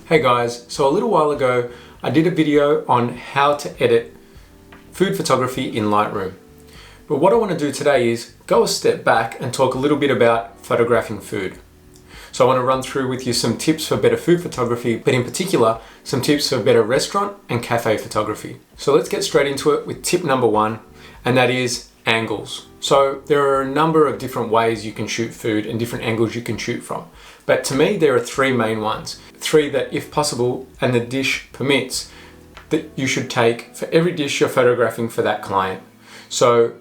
Hey guys, so a little while ago I did a video on how to edit food photography in Lightroom. But what I want to do today is go a step back and talk a little bit about photographing food. So I want to run through with you some tips for better food photography, but in particular, some tips for better restaurant and cafe photography. So let's get straight into it with tip number one, and that is angles. So there are a number of different ways you can shoot food and different angles you can shoot from. But to me, there are three main ones. Three that, if possible, and the dish permits, that you should take for every dish you're photographing for that client. So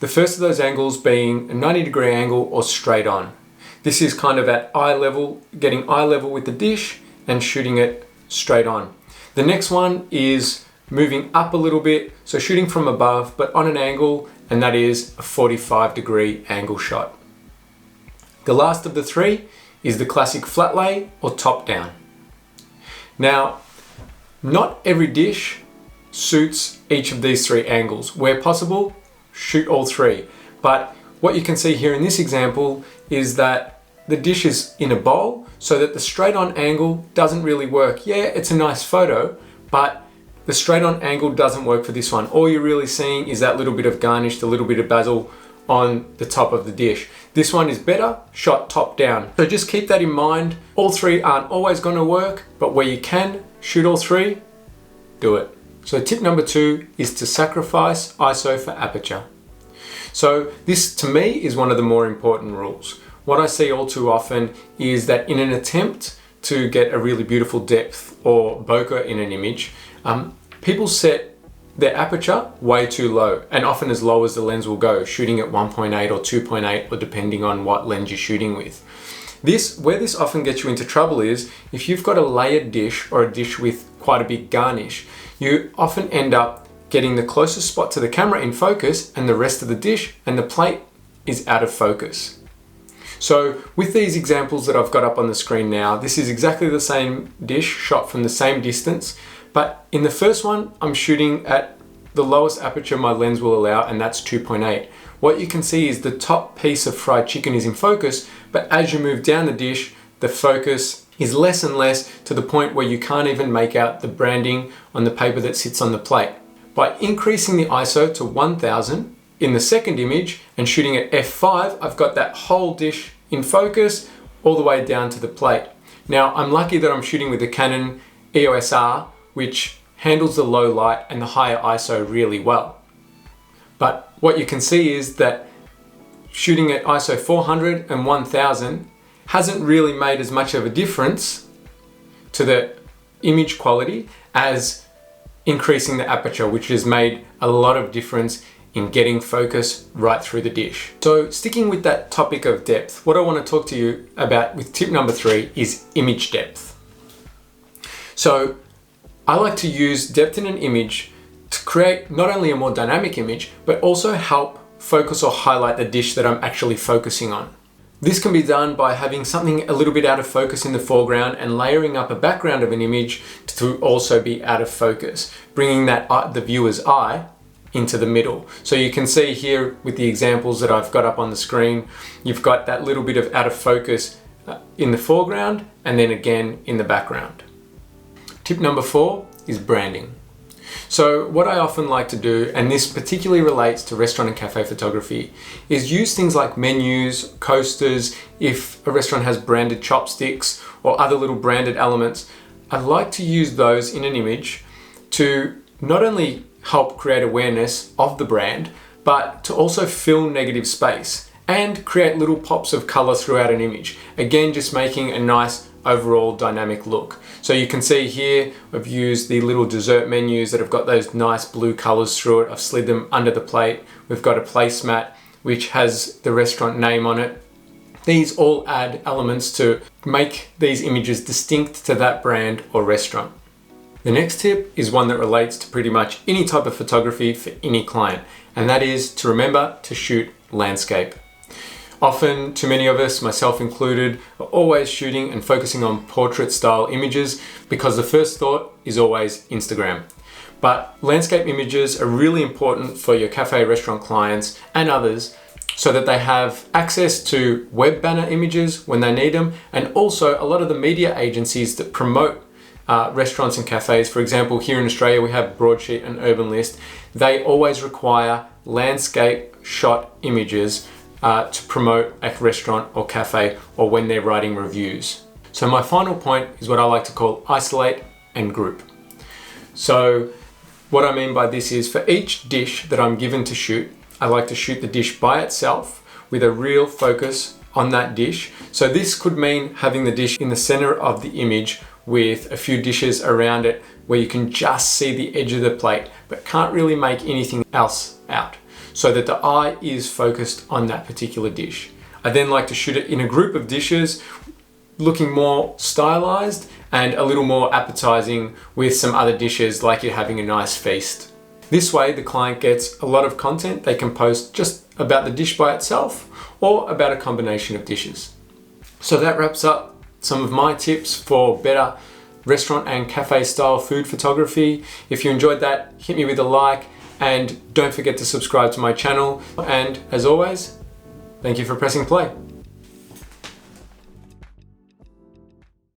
the first of those angles being a 90-degree angle or straight on. This is kind of at eye level, getting eye level with the dish and shooting it straight on. The next one is moving up a little bit, so shooting from above but on an angle, and that is a 45-degree angle shot. The last of the three is the classic flat lay or top down. Now, not every dish suits each of these three angles. Where possible, shoot all three. But what you can see here in this example is that the dish is in a bowl, so that the straight on angle doesn't really work. Yeah, it's a nice photo, but the straight on angle doesn't work for this one. All you're really seeing is that little bit of garnish, the little bit of basil on the top of the dish. This one is better shot top down. So just keep that in mind. All three aren't always going to work, but where you can shoot all three, do it. So tip number two is to sacrifice ISO for aperture. So this to me is one of the more important rules. What I see all too often is that in an attempt to get a really beautiful depth or bokeh in an image, people set their aperture way too low, and often as low as the lens will go, shooting at 1.8 or 2.8 or depending on what lens you're shooting with. Where this often gets you into trouble is if you've got a layered dish or a dish with quite a big garnish, you often end up getting the closest spot to the camera in focus and the rest of the dish and the plate is out of focus. So with these examples that I've got up on the screen now, this is exactly the same dish shot from the same distance, but in the first one, I'm shooting at the lowest aperture my lens will allow, and that's 2.8. What you can see is the top piece of fried chicken is in focus, but as you move down the dish, the focus is less and less to the point where you can't even make out the branding on the paper that sits on the plate. By increasing the ISO to 1000 in the second image and shooting at f5, I've got that whole dish in focus all the way down to the plate. Now, I'm lucky that I'm shooting with the Canon EOS R, which handles the low light and the higher ISO really well. But what you can see is that shooting at ISO 400 and 1000 hasn't really made as much of a difference to the image quality as increasing the aperture, which has made a lot of difference in getting focus right through the dish. So sticking with that topic of depth, what I want to talk to you about with tip number three is image depth. So I like to use depth in an image to create not only a more dynamic image, but also help focus or highlight the dish that I'm actually focusing on. This can be done by having something a little bit out of focus in the foreground and layering up a background of an image to also be out of focus, bringing that the viewer's eye into the middle. So you can see here with the examples that I've got up on the screen, you've got that little bit of out of focus in the foreground and then again in the background. Tip number four is branding. So what I often like to do, and this particularly relates to restaurant and cafe photography, is use things like menus, coasters. If a restaurant has branded chopsticks or other little branded elements, I like to use those in an image to not only help create awareness of the brand, but to also fill negative space and create little pops of color throughout an image. Again, just making a nice overall dynamic look. So you can see here, I've used the little dessert menus that have got those nice blue colors through it. I've slid them under the plate. We've got a placemat which has the restaurant name on it. These all add elements to make these images distinct to that brand or restaurant. The next tip is one that relates to pretty much any type of photography for any client, and that is to remember to shoot landscape. Often, too many of us, myself included, are always shooting and focusing on portrait style images because the first thought is always Instagram. But landscape images are really important for your cafe restaurant clients and others so that they have access to web banner images when they need them, and also a lot of the media agencies that promote restaurants and cafes, for example, here in Australia we have Broadsheet and Urban List, they always require landscape shot images to promote a restaurant or cafe, or when they're writing reviews. So my final point is what I like to call isolate and group. So what I mean by this is, for each dish that I'm given to shoot, I like to shoot the dish by itself with a real focus on that dish. So this could mean having the dish in the center of the image with a few dishes around it where you can just see the edge of the plate but can't really make anything else out, so that the eye is focused on that particular dish. I then like to shoot it in a group of dishes looking more stylized and a little more appetizing with some other dishes, like you're having a nice feast. This way the client gets a lot of content they can post just about the dish by itself or about a combination of dishes. So that wraps up some of my tips for better restaurant and cafe style food photography. If you enjoyed that, hit me with a like, and don't forget to subscribe to my channel. And as always, thank you for pressing play.